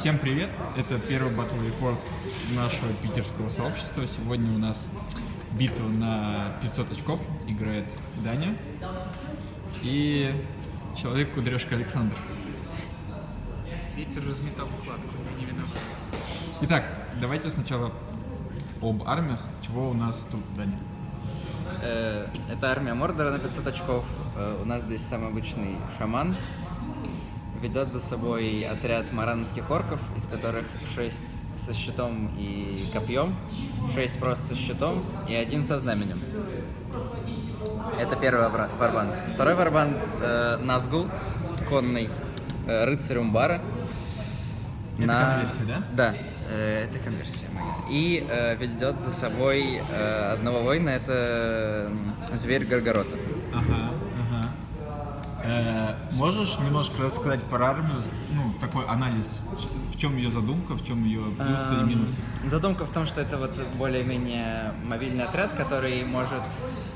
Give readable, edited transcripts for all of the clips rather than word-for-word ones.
Всем привет! Это первый батл рекорд нашего питерского сообщества. Сегодня у нас битва на 500 очков. Играет Даня и человек-кудряшка Александр. Ветер разметал укладку, не виноват. Итак, давайте сначала об армиях. Чего у нас тут, Даня? Это армия Мордора на 500 очков. У нас здесь самый обычный шаман. Ведет за собой отряд маранских орков, из которых 6 со щитом и копьем, 6 просто со щитом и 1 со знаменем. Это первый варбанд. Второй варбанд Назгул, конный рыцарь Умбара. Это конверсия, да? Да, это конверсия моя. И ведет за собой одного воина, это зверь Горгорота. Можешь немножко рассказать про армию, ну, такой анализ, в чем ее задумка, в чем ее плюсы и минусы? Задумка в том, что это вот более-менее мобильный отряд, который может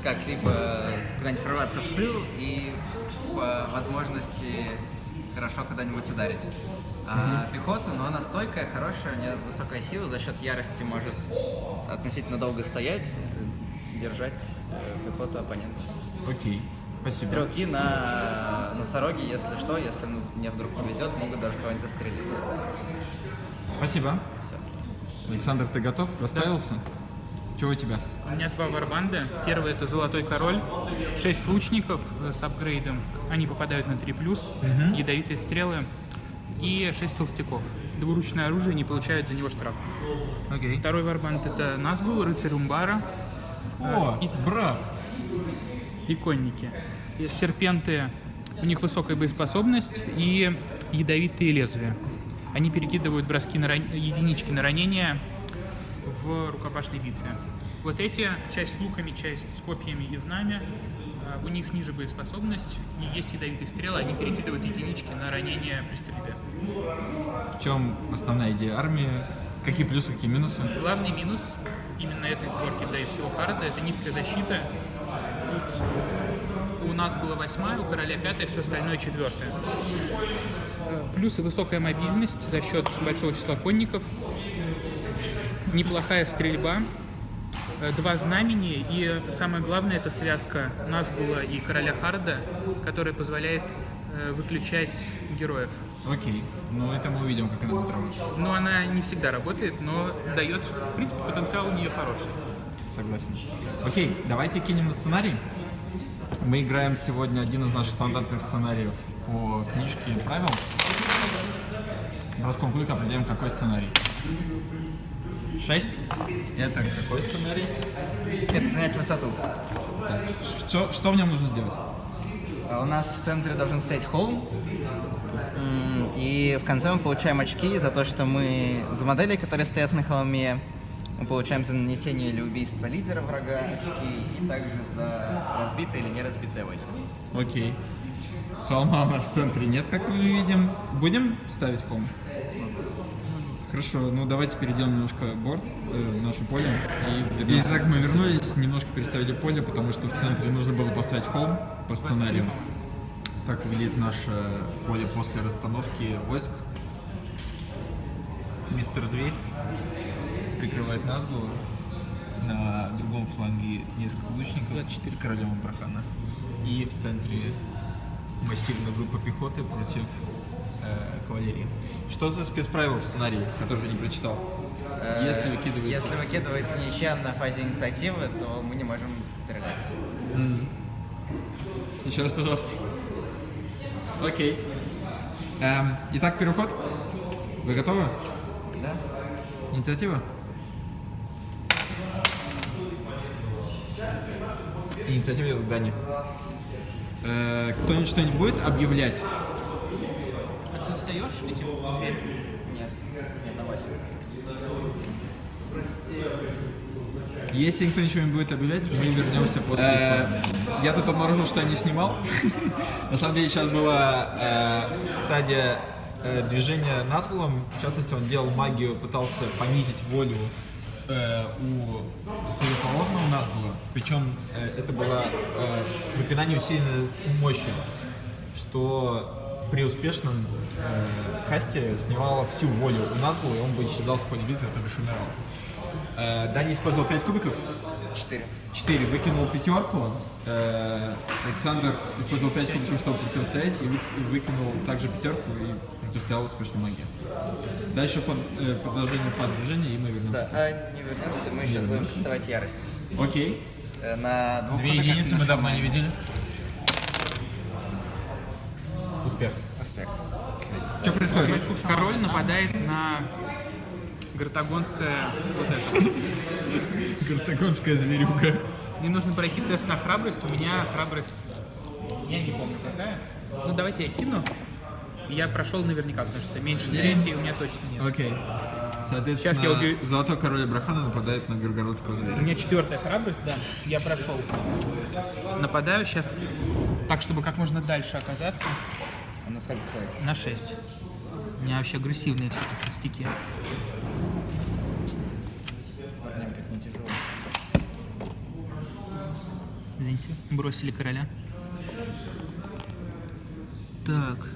как-либо куда-нибудь прорваться в тыл и по возможности хорошо куда-нибудь ударить. А пехота, но она стойкая, хорошая, у нее высокая сила, за счет ярости может относительно долго стоять, держать пехоту оппонента. Окей, спасибо. Стрелки на носороге, если что, если мне вдруг повезет, могут даже кого-нибудь застрелить. Спасибо. Все. Александр, ты готов? Расставился? Чего у тебя? У меня два варбанда. Первый — это Золотой Король. 6 лучников с апгрейдом. Они попадают на 3+, ядовитые стрелы. И 6 толстяков. Двуручное оружие, не получают за него штраф. Окей. Второй варбанд — это Назгул, рыцарь Умбара. О, брат! И конники. И серпенты, у них высокая боеспособность и ядовитые лезвия. Они перекидывают броски на единички на ранения в рукопашной битве. Вот эти, часть с луками, часть с копьями и знамя, у них ниже боеспособность и есть ядовитые стрелы, они перекидывают единички на ранения при стрельбе. В чем основная идея армии? Какие плюсы, какие минусы? Главный минус именно этой сборки, да и всего харда, это низкая защита. Тут у нас было 8, у короля 5, все остальное 4. Плюсы: высокая мобильность за счет большого числа конников, неплохая стрельба, 2 знамени и самое главное — это связка Назгула и короля Харда, которая позволяет выключать героев. Окей, ну это мы увидим, как она будет работать. Но она не всегда работает, но дает, в принципе, потенциал у нее хороший. Согласен. Окей, давайте кинем на сценарий. Мы играем сегодня один из наших стандартных сценариев по книжке правил. Броском клыка определяем, какой сценарий. 6. Это какой сценарий? Это занять высоту. Так. Что в нем нужно сделать? У нас в центре должен стоять холм, и в конце мы получаем очки за то, что мы за модели, которые стоят на холме, мы получаем за нанесение или убийство лидера врага очки, и также за разбитое или неразбитое войско. Окей. Холма у нас в центре нет, как мы видим. Будем ставить холм? Хорошо, ну давайте перейдем немножко борт, наше поле. И так мы вернулись, немножко переставили поле, потому что в центре нужно было поставить холм по сценарию. Так выглядит наше поле после расстановки войск. Мистер Зверь прикрывает Назгула. На другом фланге несколько лучников с королем Абрахана. И в центре массивная группа пехоты против кавалерии. Что за спецправила в сценарии, который ты не прочитал? Если выкидывается ничья на фазе инициативы, то мы не можем стрелять. Еще раз, пожалуйста. Окей. Итак, первый ход. Вы готовы? Да? Инициатива? Инициатива идет к Дане. Кто-нибудь что-нибудь будет объявлять? А ты сдаешь этим зверь? Нет. Нет, на 8. Если никто ничего не будет объявлять, мы вернемся после. Я тут обнаружил, что я не снимал. На самом деле сейчас была стадия движения Назгулом. В частности, он делал магию, пытался понизить волю у противоположного Назгула. Причем это было заклинание усиленное с мощью, что при успешном касте снимала всю волю у Назгула, и он бы исчезал с поля битвы, то бишь умирал. Дани использовал 5 кубиков, 4 выкинул пятерку. Александр использовал 5 кубиков, чтобы противостоять, и выкинул также пятерку и противостоял успешной магии. Дальше продолжение фаз движения, и мы вернемся. Да, не вернемся, мы сейчас будем кастовать ярость. Окей. На 2 2 единицы мы давно не видели. Успех. Успех. Что происходит? Король нападает на гортагонское вот это. Гортагонская зверюга. Мне нужно пройти тест на храбрость. У меня храбрость, я не помню какая. Ну давайте я кину. Я прошел наверняка, потому что меньше третьей у меня точно нет. Окей. Соответственно, Сейчас я убью. Золотой король Абрахана нападает на горгородского У зверя. меня 4-я храбрость, да. Я прошел. Нападаю сейчас так, чтобы как можно дальше оказаться. А на сколько человек? На 6. У меня вообще агрессивные все тут стики. Парням как не тяжело. Извините, бросили короля. Так.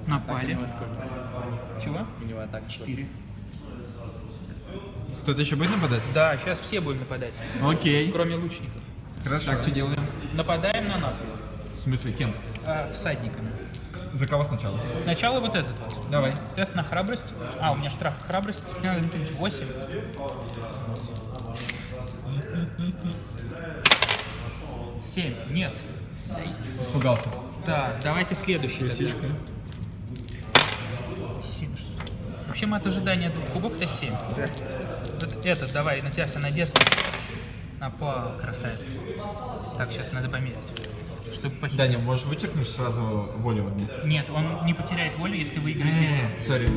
Напали. У него сколько? Чего? У него атака 4. Кто-то еще будет нападать? Да, сейчас все будем нападать. Окей. Кроме лучников. Хорошо. Так, что делаем? Нападаем на нас. В смысле, кем? Всадниками. За кого сначала? Сначала вот этот вот. Давай. Тест на храбрость. А, у меня штраф храбрость. Мне надо накинуть 8. Семь. Нет. Испугался. Так, давайте следующий тогда. Фишка. 7. Вообще мат ожидания 2 кубов это 7. Вот этот, давай, на тебя вся надежда. Напал, красавец. Так, сейчас надо померить. Чтобы похитить. Даня, можешь вычеркнуть сразу волю в одну? Нет, он не потеряет волю, если выиграет. Сори.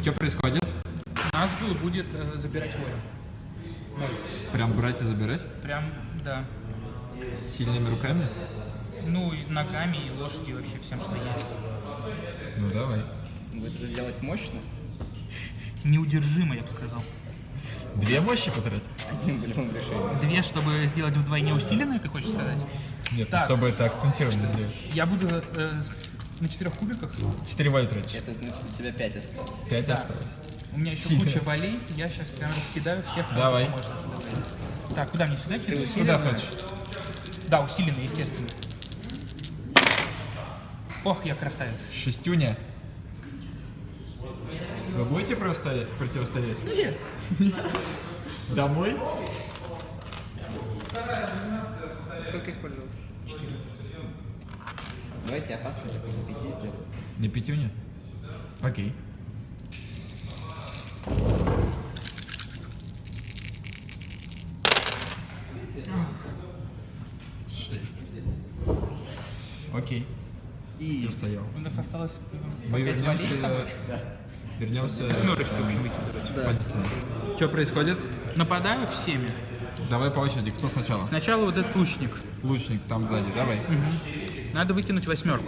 Что происходит? Назгул будет забирать волю. Прям брать и забирать? Прям, да. Сильными руками? Ну, и ногами, и лошадью, вообще всем, что есть. Ну давай. Будет это делать мощно? Неудержимо, я бы сказал. 2 мощи потратить? Одним болевым решением. 2, чтобы сделать вдвойне усиленные, ты хочешь сказать? Нет, Так. чтобы это акцентированно сделать. Я буду на 4 кубиках. 4 воли тратишь. Это значит, у тебя 5 осталось. 5 Да. осталось. У меня еще Сильно. куча волей, я сейчас прям раскидаю всех, кому Давай. можно. Так, куда мне сюда кинуть? Куда хочешь? Да, усиленные, естественно. Ох, я красавец. Шестюня. Вы будете противостоять? Нет. Домой? Сколько использовал? 4. Давайте опасно такой на 5 сделаем. Не пятюня? Окей. Шесть. Окей. И Ты стоял. У нас осталось Мы 5 волей с тобой. вернемся. Снорочкой, в общем, выкидывать. Что происходит? Нападаю всеми. Давай по очереди. Кто сначала? Сначала вот этот лучник. Лучник там сзади. Давай. Надо выкинуть 8.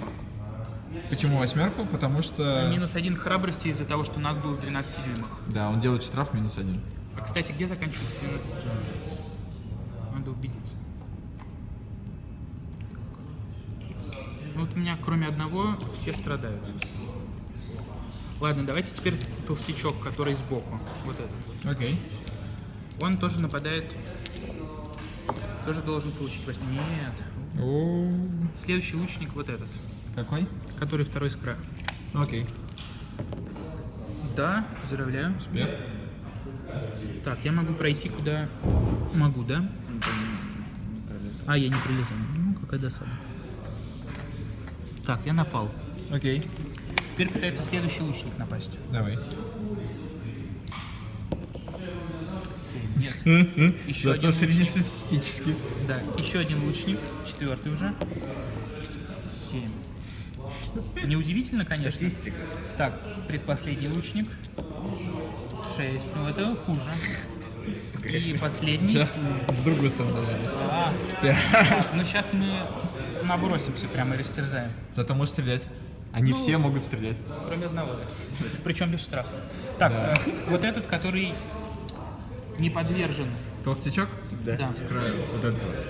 Почему 8? Потому что... Минус 1 храбрости из-за того, что у нас был в 12 дюймах. Да, он делает штраф минус 1. А, кстати, где заканчивается 12 дюймов? Надо убедиться. Ну, вот у меня, кроме одного, все страдают. Ладно, давайте теперь толстячок, который сбоку. Вот этот. Окей. Он тоже нападает. Тоже должен получить 8. Нет. О, Следующий лучник вот этот, какой? который второй с края. Окей. Да, поздравляю. Успех. Так, я могу пройти куда могу, да? А, я не прилезал. Ну, какая досада. Так, я напал. Окей. Теперь пытается следующий лучник напасть. Давай. 7. Нет. Еще один лучник. среднестатистический. Да, еще один лучник. 4 уже. 7. Неудивительно, конечно. статистика. Так, предпоследний лучник. 6. Ну, это хуже. И последний. Сейчас в другую сторону ложились. Ну, сейчас мы набросимся прямо и растерзаем. Зато можешь стрелять. Они Ну, все могут стрелять. Кроме одного, да. Причем без штрафа. Так, Да. вот этот, который не подвержен. Толстячок? Да. С краю. Вот этот вот.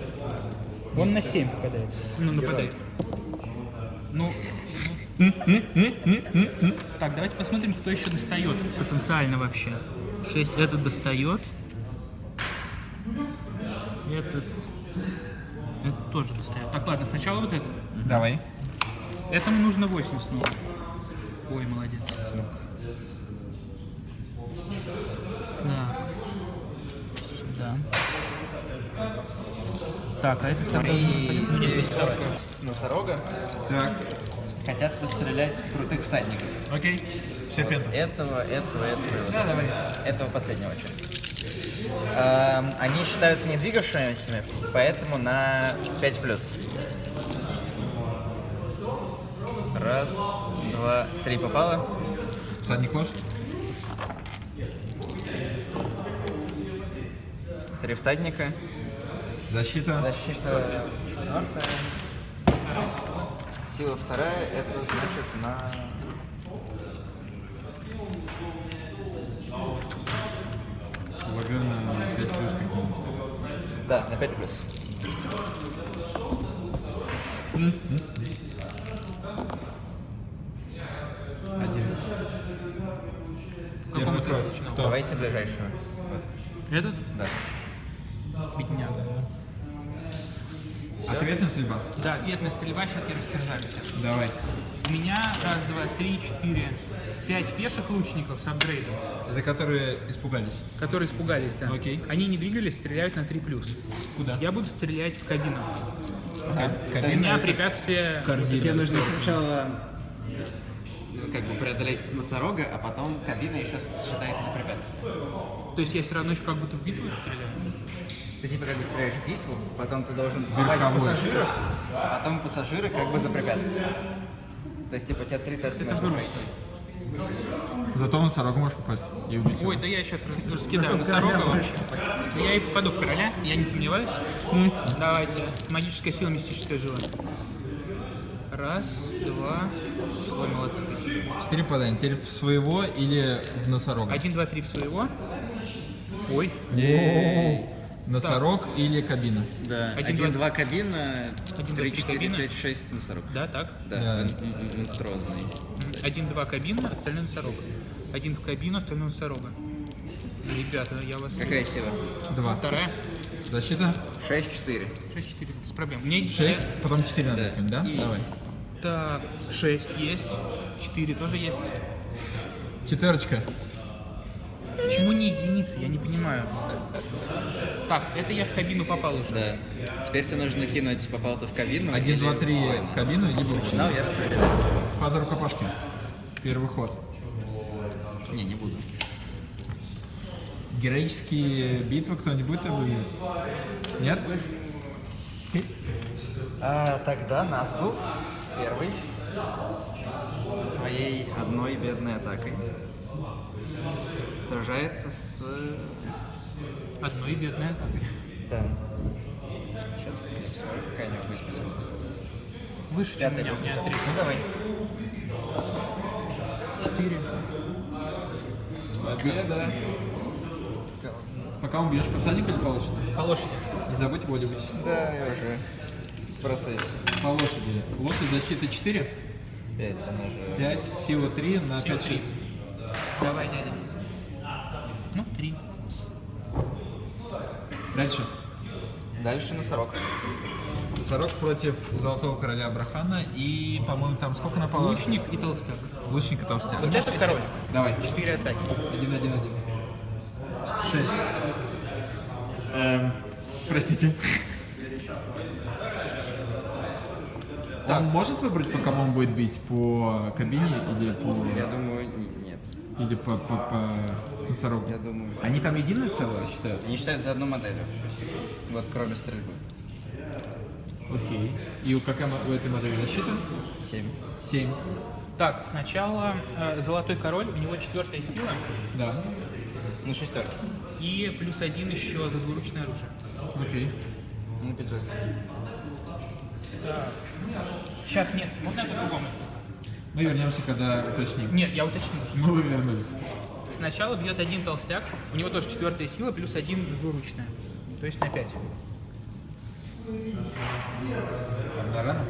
Он на 7 попадает. Ну, нападает. Ну. Так, давайте посмотрим, кто еще достает потенциально вообще. 6 этот достает. Этот тоже достает. Так, ладно, сначала вот этот. Давай. Этому нужно 8 снова. Ой, молодец. Так. Да. Так, а этот тогда Мои пойдет мне 9 давай. орков с носорога Так. хотят пострелять в крутых всадников. Окей. Серпента. Этого и вот Да, давай. этого последнего очередь. Они считаются не двигавшимися, поэтому на 5+. Раз, два, три попало. Всадник лошадь. 3 всадника. Защита. Защита 4. Сила 2, это значит на... Полагаю, на 5 плюс какие-нибудь. Да, на 5+. Один. Какому Первый ты кровь. начинал? Кто? Давайте ближайшего. Вот. Этот? Да. Бедняга. Ответная стрельба? Да, ответная стрельба, сейчас я растерзаю всех. Давай. У меня 1, 2, 3, 4, 5 пеших лучников с апгрейдом, Это которые испугались. которые испугались, да. Окей. Они не двигались, стреляют на 3+. Куда? Я буду стрелять в кабину. У Кабина меня это препятствие... корзина. Тебе нужно сначала как бы преодолеть носорога, а потом кабина еще считается за препятствие. То есть я все равно еще как будто в битву стреляю. Ты типа как бы стреляешь в битву, потом ты должен попасть в Верховой. пассажиров, а потом пассажиры как бы за препятствие. То есть типа у тебя 3 теста Это нужно грустно. пройти. Зато в носорог можешь попасть и убить его. Ой, да я сейчас раскидаю носорога вообще. Да я и попаду в короля, я не сомневаюсь. Давайте. Магическая сила, мистическая жила. 1, 2. Ой, молодцы какие. 4 попадания. Теперь в своего или в носорога? 1, 2, 3 в своего. Ой. Носорог или кабина? Да, 1, 2, 1-2 кабина, 1, 2, 3, 3 4, кабина. 5, 6 носорог. Да, так. Да, Да. монструозный. 1, 2 кабина, остальной носорог. 1 в кабину, остальной носорога. Ребята, я вас... Какая сила? 2. Вторая. Защита? 6-4. 6-4, без проблем. Мне 6, потом 4 надо кинуть, да? И- Давай. Так, 6 есть. 4 тоже есть. Четверочка. Почему не единицы? Я не понимаю. Так, это я в кабину попал уже. Да. Теперь тебе нужно кинуть, попал ты в кабину. 1, 2, или- 3 в кабину, либо в Начинал, я расстрелял. фаза рукопашки. Первый ход. Не буду. Героические битвы кто-нибудь объявит? Нет? Тогда Назгул первый со своей одной бедной атакой сражается с... Одной бедной атакой. Да. Сейчас какая у него будет способность. Выше, чем у Пятая меня, у меня способность. 3. Ну давай. 4. Победа. Пока убьешь посадника или по лошади? По лошади. Не забудь волю вычислить. Да, я уже в процессе. По лошади. Лошадь защиты 4, 5, она же... 5, сила 3 на Сила 5, 6. Давай, дядя. Ну, 3. Дальше. Дальше носорог. Носорог против Золотого Короля Абрахана и, по-моему, там сколько напало? Лучник и толстяк. Лучник и толстяк. Вот это король. Давай. 4 атаки. 1, 1, 1. 6. Простите. Он может выбрать, по кому он будет бить? По кабине или по... Я думаю, нет. Или по носорогу? Я думаю... Они там единое целое считаются? Они считают за одну модель. Вот кроме стрельбы. Окей. И какая у этой модели защита? 7. 7. Так, сначала Золотой Король, у него 4 сила Да. Ну, шестерка. и плюс 1 еще за двуручное оружие. Окей. Ну, 5. Так. Сейчас нет, можно я по-другому? Мы вернемся, когда уточним. Нет, я уточнил уже. Мы вернулись. Сначала бьет один толстяк, у него тоже 4-я сила, плюс 1 двуручная. То есть на 5. Одна рана?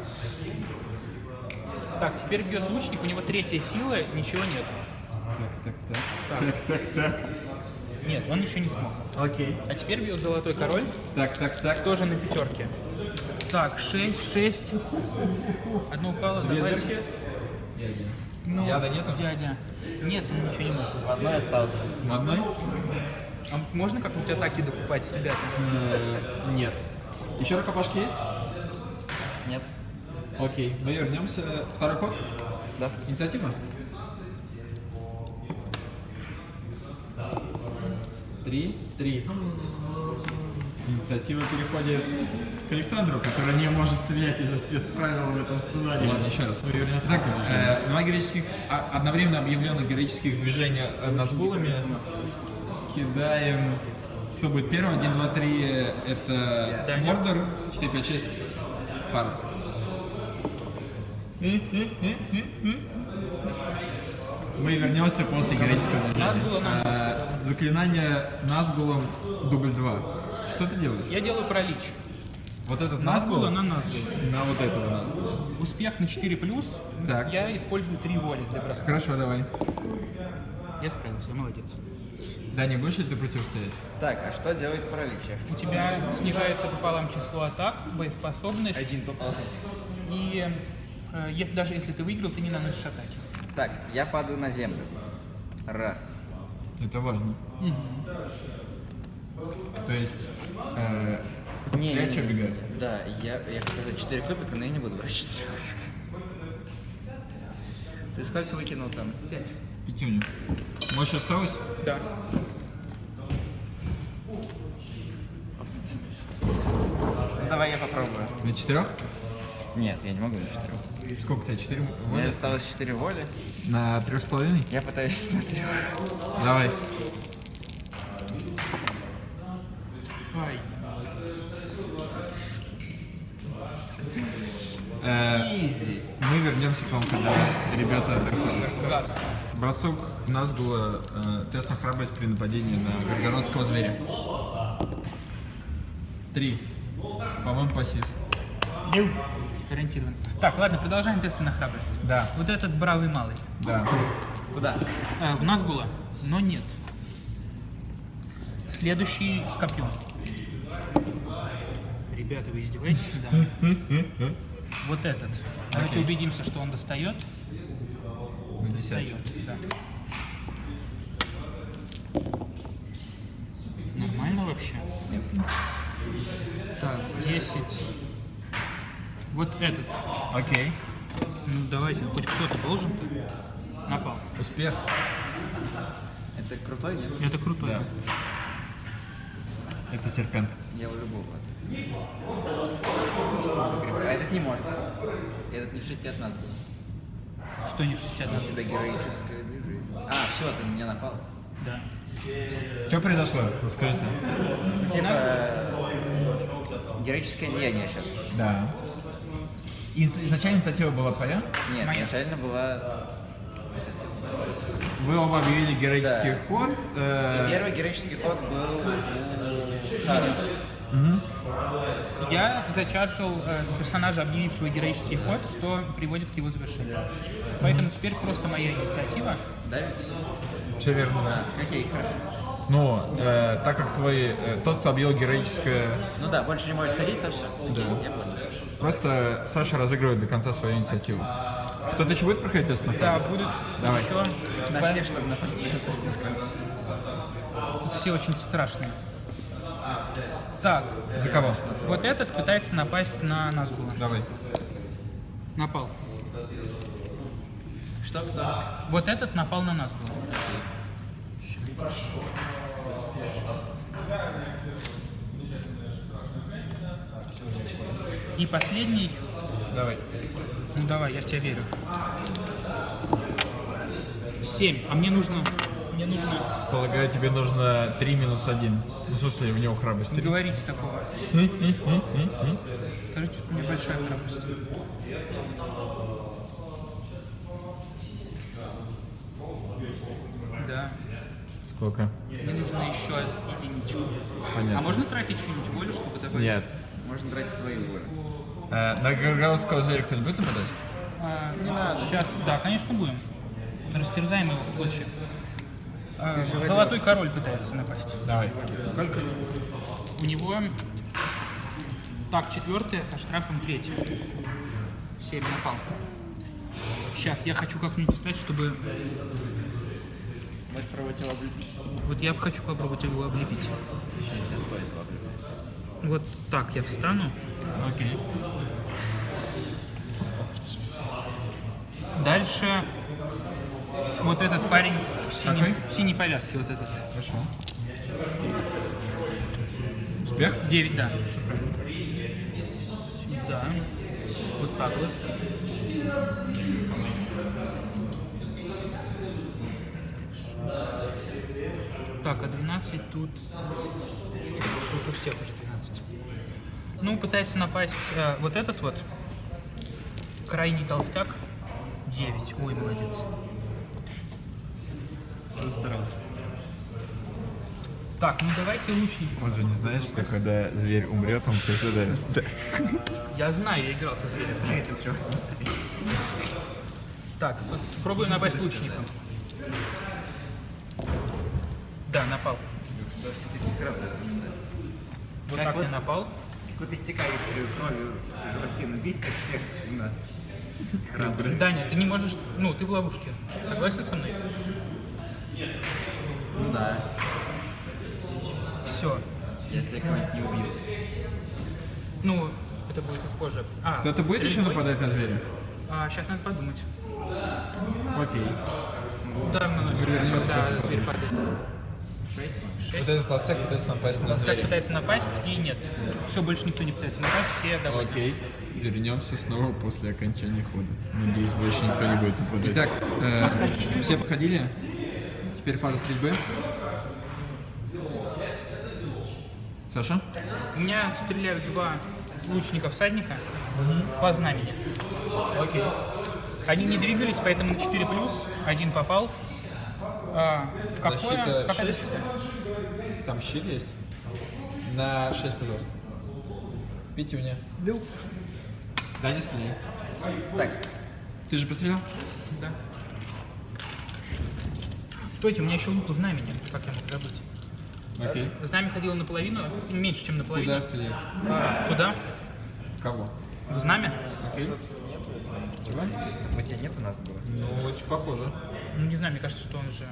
Так, теперь бьет лучник, у него 3-я сила, ничего нет. Так. Нет, он ничего не смог. Окей. А теперь бьет золотой король, Так. тоже на 5. Так, 6. Одно упало, Две давайте. дырки? Ну, Яда нету? Дядя. Нет, он ничего не может. В одной остался. В одной? А можно как-нибудь атаки докупать, ребята? Нет. Еще рукопашки есть? Нет. Окей. Мы вернемся. Второй ход? Да. Инициатива? 3. Инициатива переходит к Александру, который не может стрелять из-за спецправил в этом сценарии. Ладно, еще раз. Мы вернемся. Так, два героических, одновременно объявленных героических движения назгулами. Кидаем. Кто будет первым? 1, 2, 3. Это Даня. Мордор. 4, 5, 6. Хард. Мы вернемся после героического Назгула движения. Заклинание Назгулом дубль 2. Что ты делаешь? Я делаю паралич. Вот этот Назгула Назгул на Назгула. на вот этого Назгула. Успех на 4+, Так. я использую 3 воли для броска. Хорошо, давай. Я справился, я молодец. Даня, будешь ли ты противостоять? Так, а что делает паралич? Я У хочу тебя снижается пополам число атак, боеспособность, один попал. и даже если ты выиграл, ты не наносишь атаки. Так, я падаю на землю. Раз. Это важно. То есть, Не, я что бегаю? Да, я хотел за 4 кубика, но я не буду брать 4 кубика. Ты сколько выкинул там? 5. Пятюню. Мощь осталась? Да. Ну, давай я попробую. На 4? Нет, я не могу на 4. Сколько у тебя? 4 У меня осталось 4 воли. На 3,5? Я пытаюсь на 3. Давай. Ай. Изи. Мы вернемся к вам, когда ребята отдыхают. Гад. Бросок Назгула, тест на храбрость при нападении на горгородского зверя. 3. По-моему, пассив. Ориентирован. Так, ладно, продолжаем тесты на храбрость. Да. Вот этот бравый малый. Да. Куда? В Назгула, но нет. Следующий с копьем. Ребята, вы издеваетесь? Да. Вот этот. Давайте убедимся, что он достает. На 10. Достает, да. Нормально вообще? Так, 10. Вот этот. Окей. Ну давайте, хоть кто-то должен-то. Напал. Успех. Это крутой, нет? Это круто. Да. Это серпент. Я у любого. А этот не может. Этот не в 6 от нас был. Что не в 60 У тебя героическое движение. А, все, ты на меня напал. Да. Что произошло? Расскажите. Типа героическое деяние сейчас. Да. Изначально инициатива была твоя? Нет, Моя. изначально была. Вы оба объявили героический Да. ход. Первый героический ход был у Хара. Я зачаржил персонажа, объявившего героический ход, что приводит к его завершению. Поэтому теперь просто моя инициатива. Да, ведь? Все верно. Окей, хорошо. Но так как тот, кто объявил героическое, Ну да, больше не может ходить, то все. Окей, я понял. просто Саша разыгрывает до конца свою инициативу. Кто-то еще будет проходить тест на Да, храбрость? будут Давай. еще... На всех, чтобы на последний тест на храбрость. Тут все очень страшные. Так, За кого? вот этот пытается напасть на Назгула. Давай. Напал. Что, кто? Вот этот напал на Назгула. И последний... Давай. Ну давай, я в тебя верю. 7. А мне нужно... Мне нужно... Полагаю, тебе нужно 3 минус 1. Ну, в смысле, в него храбрость. Не говорите такого. Скажите, что у меня большая храбрость. Да. Сколько? Мне нужно еще единичку. Понятно. А можно тратить чью-нибудь волю, чтобы добавить? Нет. Можно тратить свою волю. На горгонского зверя кто-нибудь будет нападать? Не надо. Сейчас, да, конечно, будем. Растерзаем его в клочья. Золотой король пытается напасть. Давай. Сколько? У него так, 4 со штрафом 3. 7 напал. Сейчас, я хочу как-нибудь встать, чтобы... Можешь пробовать его облепить. Вот я хочу попробовать его облепить. Еще не тебе стоит его облепить. Вот так я встану. Окей. Дальше вот этот парень в синей повязке, вот этот. Хорошо. Успех? 9, да, все правильно. Сюда. Вот так вот. Так, а 12 тут... Тут у всех уже 12. Ну, пытается напасть вот этот вот. Крайний толстяк. 9. Ой, молодец. Он старался. Так, ну давайте лучник. Он же не знает, что когда зверь умрет, он все задавит. Я знаю, я играл со зверем. Это что? Так, вот пробую напасть лучником. Да, напал. Вот Как так вот- я напал. Вот истекающую кровью картину бить, как всех у нас. Храбрых. Даня, ты не можешь... Ну, ты в ловушке. Согласен со мной? Ну да. Все. Если я кого-нибудь не убью. Ну, это будет позже. Кто-то будет еще стрельбой? нападать на зверя? Сейчас надо подумать. Окей. Удар наносится, Вернемся когда после зверь падает. 6? 6. этот толстяк пытается напасть на Толстяк пытается напасть, и нет. Все, больше никто не пытается напасть, все довольны. Окей. Вернемся снова после окончания хода. Надеюсь, больше никто не будет нападать. Итак, все походили. Теперь фаза стрельбы. Саша? У меня стреляют 2 лучника-всадника по знамени. Окей. Они не двигались, поэтому 4+, один попал. Защита Какая 6? защита? Там щит есть. На 6, пожалуйста. Пятюня. Бил. Да, не стреляй. Так, Ты же пострелял? Да. Стойте, у меня еще лук в знамени. Как я мог забыть? Окей. Знамя ходило наполовину, меньше, чем наполовину. Куда стреляй? Туда, В кого? в знамя. Окей. у тебя нет у нас было? Ну, очень похоже. Ну, не знаю, мне кажется, что он же...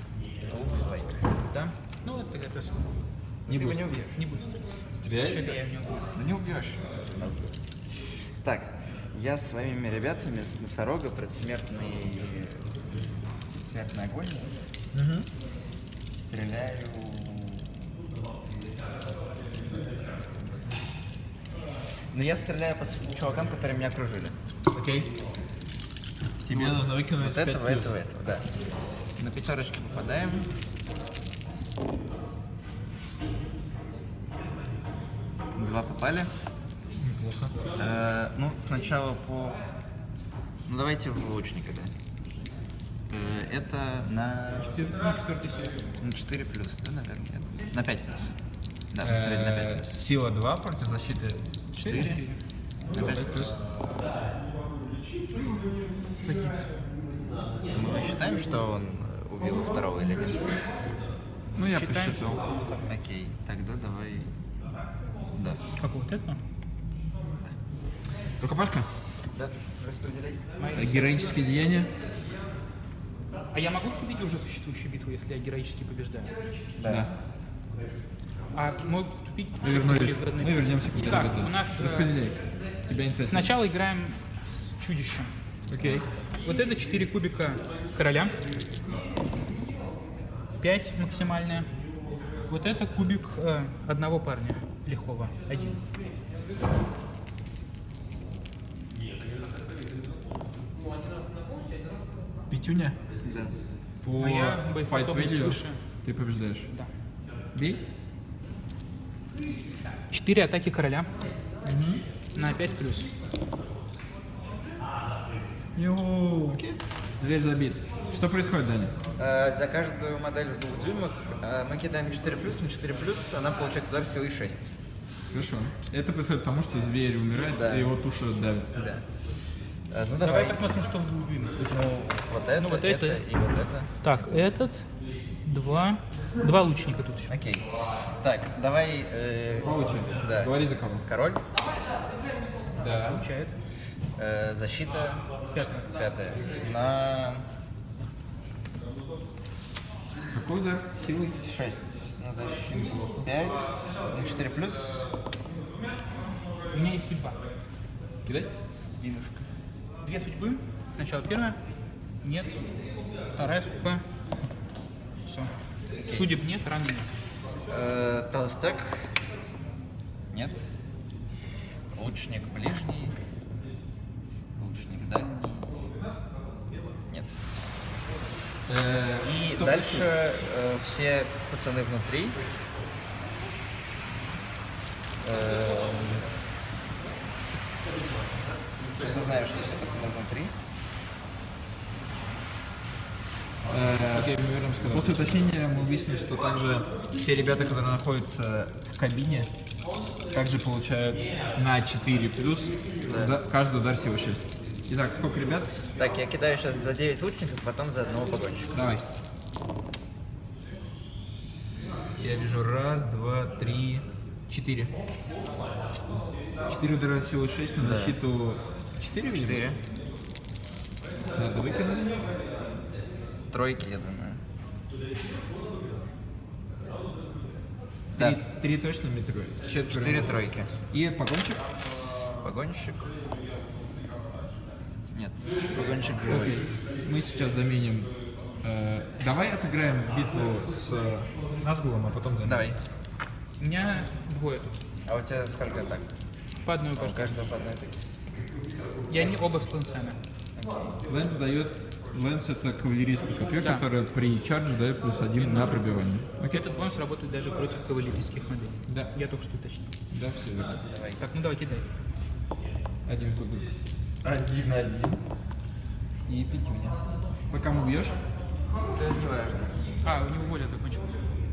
Looks like. Да? Ну, вот тогда просто Не Ты его будет. не убьешь. не будет. Стреляй. Что-то я в него говорю. Да не убьешь. У нас будет. Так, я с своими ребятами с носорога предсмертный огонь стреляю. Но я стреляю по чувакам, которые меня окружили. Окей. Тебе нужно выкинуть Вот 5 этого, плюс. этого, да. На пятерочку попадаем. Два попали. Неплохо. Ну, сначала по... Ну, давайте в лучника, да. Это на... 4 силы. на 4 плюс, да, наверное? я думаю. На 5 плюс. Да, посмотреть на 5 плюс. Сила 2 против защиты 4. На 5 плюс. Мы считаем, что он убил второго или нет? Ну, я Считаем, посчитал. Окей, тогда давай... Да. Как вот это? Рукопашка? Да, распределяй. Героические деяния. А я могу вступить уже в существующую битву, если я героически побеждаю? Да. А могу вступить Мы вернулись. в одной Мы вернемся к Итак, победе. у нас Распределяй. У тебя инициатива. сначала играем с чудищем. Окей. Вот это 4 кубика короля. 5 максимальная. Вот это кубик одного парня, лихого, 1. Пятюня. Да. По Моя файт боеспособность value выше. ты побеждаешь. Да. Бей. 4 атаки короля. На 5+. Зверь забит. Что происходит, Даня? За каждую модель в 2 дюймах мы кидаем 4 плюс, на 4 плюс она получает удар силой 6. Хорошо. Это происходит потому, что зверь умирает, Да. и его туша давит. Да. Ну Давай давай. посмотрим, что в 2 дюймах. Ну, вот это, вот это. и вот это. Так, этот, два лучника тут еще. Окей. Так, давай... По очереди. Да. Говори за кого. Король, Да. Получает. защита, Пятая. пятая. На Какой удар? Силой? 6. На защиту 5. На 4 плюс. У меня есть судьба. Кидай. Винушка. 2 судьбы. Сначала первая. Нет. Вторая судьба. Все. Судеб нет, раны нет. Толстяк. Нет. Лучник ближний. Лучник дальний. Нет. И что дальше все пацаны внутри. Просто знаешь, что все пацаны внутри. Окей, мы вернемся. После уточнения мы выяснили, что также все ребята, которые находятся в кабине, также получают на 4 плюс каждый удар силы 6. Итак, сколько ребят? Так, я кидаю сейчас за 9 лучников, потом за одного погонщика. Давай. Я вижу 1, 2, 3, 4. 4 удара силы 6 на защиту 4, видимо? 4. Надо выкинуть. Тройки, я думаю. Да. 3 точно метро. 4 тройки. И погонщик. Погонщик. Нет, погонщик живой. Окей. Мы сейчас заменим. Давай отыграем битву с Назгулом, а потом заменим. Давай. У меня двое тут. А у тебя сколько так? По одной У башке. каждого по одной так. И они оба с ланцами. Лэнс дает. Лэнс это кавалерийское копье, Да. которое при чардже дает +1 на пробивание. Окей. Этот бонус работает даже против кавалерийских моделей. Да. Я только что уточнил. Да, все верно. Давай. Так, ну давай кидай. 1 кубик. 1-1. И 5 меня. По кому бьешь? Это не важно. А, у него воля закончилась.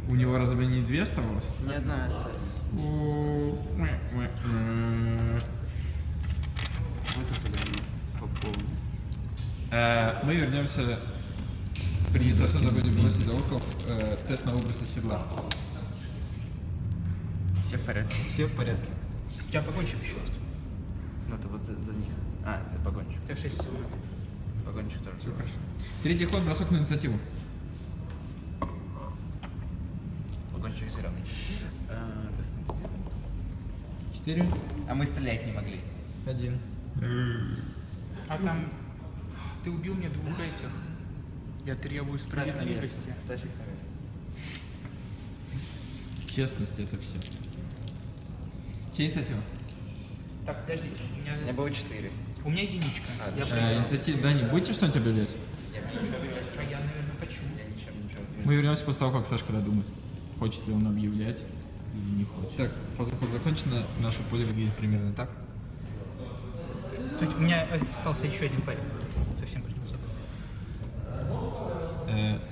У него разве не 2 оставалось? Ни одна осталась. Высосали они по полной. Мы вернемся. Придется забыть бросить за оков. Тест на выброс из седла. Все в порядке. Все в порядке. У тебя погонщик еще есть. Ну это вот за них. А, это погонщик. У тебя 6 всего. Погонщик тоже. Все хорошо. Третий ход, бросок на инициативу. Погонщик зеленый. 4, А мы стрелять не могли. 1. А там ты убил мне 2 этих. Я требую Ставь на место. справедливости. Ставь их на место. Честность это все. Чья инициатива? Так, подождите. У меня было 4. У меня единичка. А, Я да. проиграл. Инициатива. Дани, будете что-нибудь объявлять? А я, наверное, хочу. Я ничего. Мы вернемся после того, как Сашка додумает, хочет ли он объявлять или не хочет. Так, фаза хода закончена. Наше поле выглядит примерно так. То есть у меня остался еще один парень. Совсем противоположный.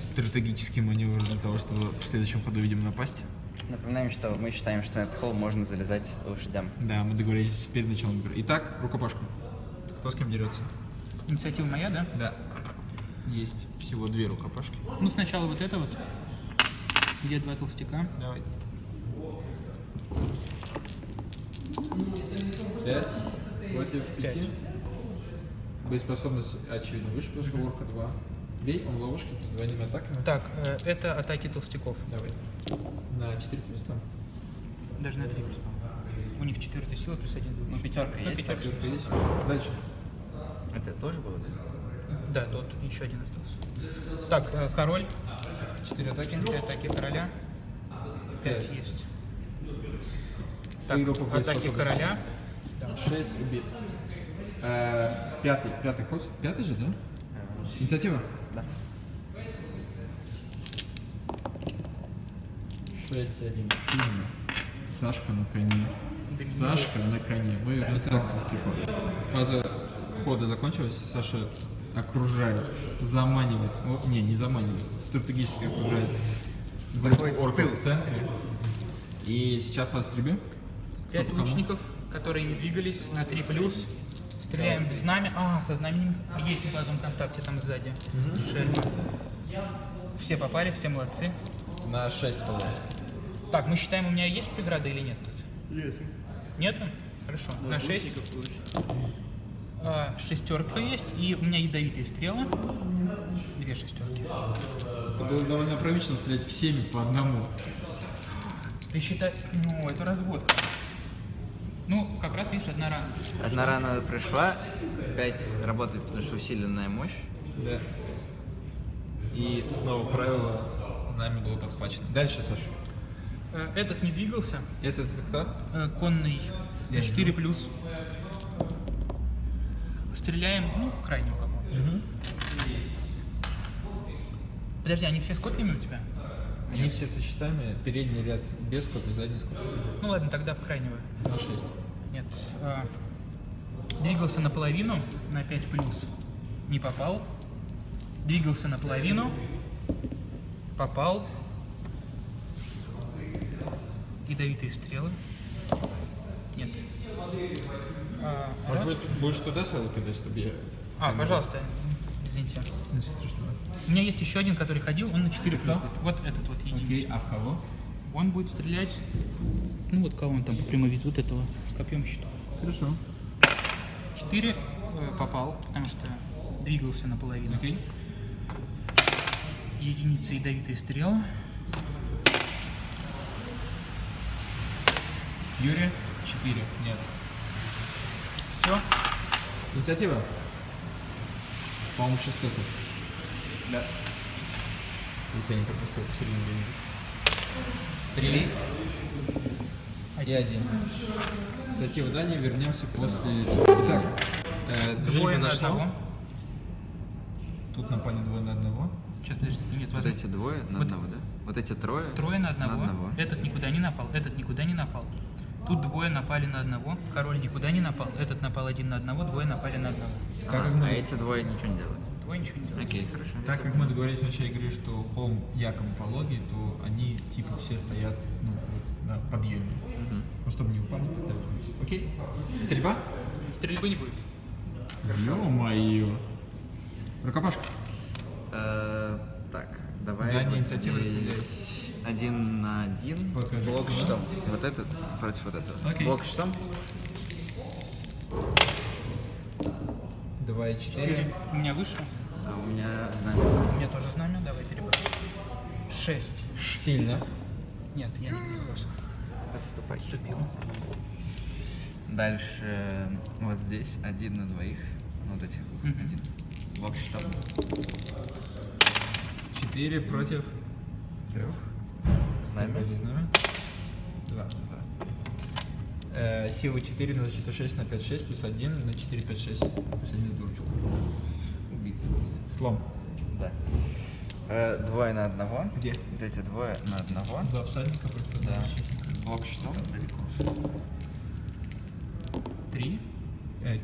Стратегический маневр для того, чтобы в следующем ходу, видимо, напасть. Напоминаем, что мы считаем, что на этот холм можно залезать лошадям. Да, мы договорились перед началом игры. Итак, рукопашку. Кто с кем дерется? Инициатива моя, да? Да. Есть всего 2 рукопашки. Ну, сначала вот это вот. Где 2 толстяка? Давай. 5 против 5. Пять. Боеспособность, очевидно, выше, потому что ворка 2. Бей, он в ловушке, двойными атаками. Так, это атаки толстяков. Давай. На 4 плюс там. Даже на 3 плюс. У них 4-я сила плюс 1 Ну, пятерка Ну, есть, пятерка. Четвёрка есть. Дальше. Это тоже было? Да, тут еще один остался. Так, король. 4 атаки. 4 атаки короля. 5 Пять. есть. Так, Выиграл по атаки боеспособности. короля. Да. 6 убит. Пятый ход. Пятый же, да? Инициатива? Да. 6-1. Сильно. Сашка на коне. Сашка на коне. Мы вернемся к Толстяку. Фаза хода закончилась. Саша окружает, заманивает. Ну, не заманивает, стратегически окружает. Заходит в орков тыл. в центре. И сейчас вас стрельбы. 5 Кто по кому? лучников, которые не двигались на 3+. Стреляем в знамя. Со знаменем есть в базовом контакте там сзади. Шельма. Все попали, все молодцы. На 6 было. Так, мы считаем, у меня есть преграда или нет? Есть. Нету? Хорошо. На 6. Шестерка есть, и у меня ядовитые стрелы. 2 шестерки. Это было довольно прилично стрелять всеми по одному. Ты считай... Ну, это разводка. Ну, как раз, видишь, одна рана. Одна рана пришла, 5 работает, потому что усиленная мощь. Да. И снова правило, знамя было подхвачено. Дальше, Саша. Этот не двигался. Это кто? Конный. Я 4+. Стреляем, ну, в крайнем, по-моему. Подожди, они все с копьями у тебя? Они все со щитами, передний ряд без копий, задний с копий. Ну ладно, тогда в крайнего. На 6. Нет. Двигался наполовину, на 5+. Не попал. Двигался наполовину. Попал. Ядовитые стрелы. Нет. Может Раз. быть, будешь туда сразу кидать, чтобы я... Пожалуйста. Извините. Ничего страшного. У меня есть еще один, который ходил, он на 4+. Кто? Вот этот вот единичный. Окей, а в кого? Он будет стрелять. Ну вот кого он там по прямой вид вот этого с копьем щитом. Хорошо. 4 попал, потому что двигался наполовину. Окей. Единица ядовитые стрелы. Юрия? 4. Нет. Все. Инициатива? По-моему, 6 тут. Да. Если я не пропустил посередине времени. 3 и 1. Инициатива Дани, вернемся после... Итак, Двое движение на произошло. одного. Тут напали 2 на 1. Сейчас, подожди, нет, Вот возможно. эти двое на Вот- одного, да? Вот эти трое? Трое на одного. На одного. Этот никуда не напал, этот никуда не напал. Тут двое напали на одного. Король никуда не напал. Этот напал 1 на одного, двое напали на одного. Так как мы- А эти двое ничего не делают. Двое ничего не делают. Окей, хорошо. Так как мы договорились в начале игры, что холм якобы пологий, то они типа все стоят ну, вот, на подъеме. Ну, чтобы не упали, поставили плюс. Окей? Стрельба? Стрельбы не будет. Ё-моё. Рукопашка. Так, давай. Да, вот инициатива здесь распределяй. 1 на 1. Покажи. Блок щитом. Вот этот против вот этого. Окей. Блок щитом. 2 и 4. У меня выше. А у меня знамя. У меня тоже знамя. Давай перебросим. 6. Сильно. Нет, я не перебросил. Отступать. Вступил. Дальше вот здесь 1 на 2. Вот этих двух. Мгм. 1. Блок щитом. 4 против 3. Знамя. Здесь знамя. 2. Сила 4 на защиту 6 на 5, 6 плюс 1 на 4, 5, 6 плюс 1 на дурочку. Убит. Слом. Да. Двое на одного. Где? Вот эти двое на одного. 2 всадника против Да. 1. Блок щитом. 3.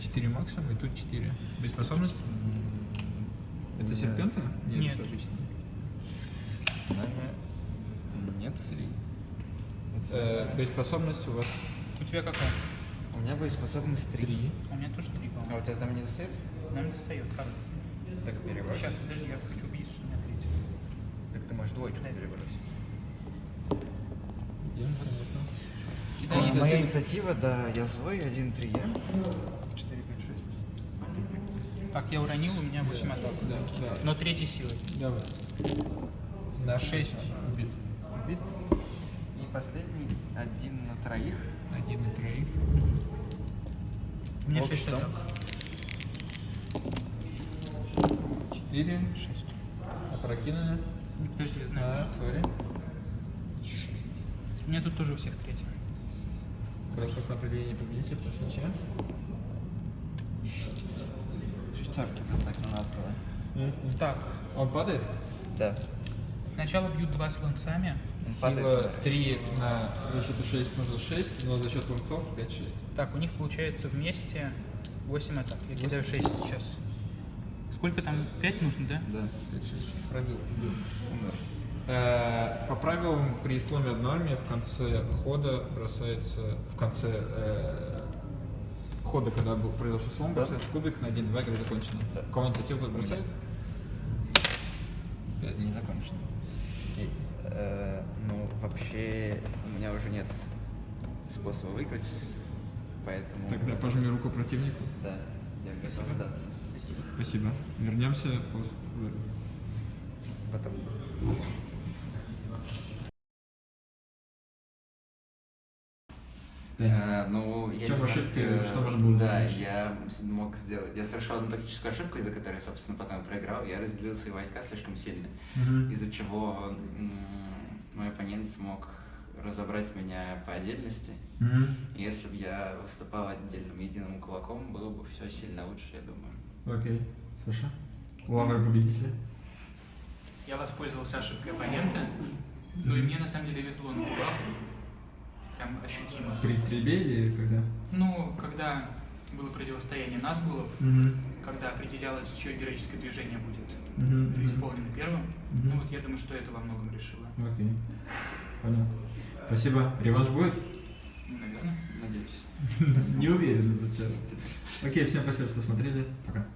4 максимум, и тут 4. Боеспособность? Это серпента? Нет. это обычно. Знамя. Нет. 3. Боеспособность у вас У тебя какая? У меня боеспособность 3. 3. У меня тоже 3, А по-моему. у тебя знамя не достает? Нам достает. Как? Так перебрось. Сейчас, подожди, я хочу убедиться, что у меня 3. Так ты можешь двоечку перебросить. Кидай. Моя инициатива, да, я злой, 1, 3, я. 4, 5, 6. Так, я уронил, у меня 8 атак. Да, да. Но 3 силой. Давай. На 6. убит. Убит. И последний 1 на 3. 1 на 3. У меня Блок 6 щитом. атак. 4. 6. Опрокинули. Подожди, я знаю. Сори. 6. У меня тут тоже у всех 3. Бросок на определение победителя, потому что ничья. Шестерки вот так на нас было. Так, Он падает? Да. сначала бьют 2 с ланцами. Он Сила падает. 3 на защиту 6 можно 6, но за счет ланцов 5-6. Так, у них получается вместе 8 атак. Я кидаю 6 сейчас. Сколько там? 5 нужно, да? Да. 5-6. Пробил. Умер. По правилам при сломе одной армии в конце хода бросается, в конце хода, когда был произошел слом, Да. бросается кубик на 1-2, когда закончено. Да. Кого инициативу кто бросает? Не закончено. Окей. Ну, вообще, у меня уже нет способа выиграть, поэтому... Тогда пожми руку противнику. Да, я готов сдаться. Спасибо. Вернемся после... Потом... Ну, я В чем немножко- ошибки, что можно было Да, сделать? я мог сделать... Я совершил одну тактическую ошибку, из-за которой, собственно, потом проиграл. Я разделил свои войска слишком сильно, из-за чего мой оппонент смог разобрать меня по отдельности. И если бы я выступал отдельным единым кулаком, было бы все сильно лучше, я думаю. Окей. Саша? Лавры победителя. Я воспользовался ошибкой оппонента. Ну и мне на самом деле везло на кулак. Прям ощутимо. При стрельбе или когда? Ну, когда было противостояние Назгулов, когда определялось, чье героическое движение будет исполнено первым, ну вот я думаю, что это во многом решило. Окей. Понял. Спасибо. Реванш будет? Ну, наверное. Надеюсь. Не уверен, зачем. Окей, всем спасибо, что смотрели. Пока.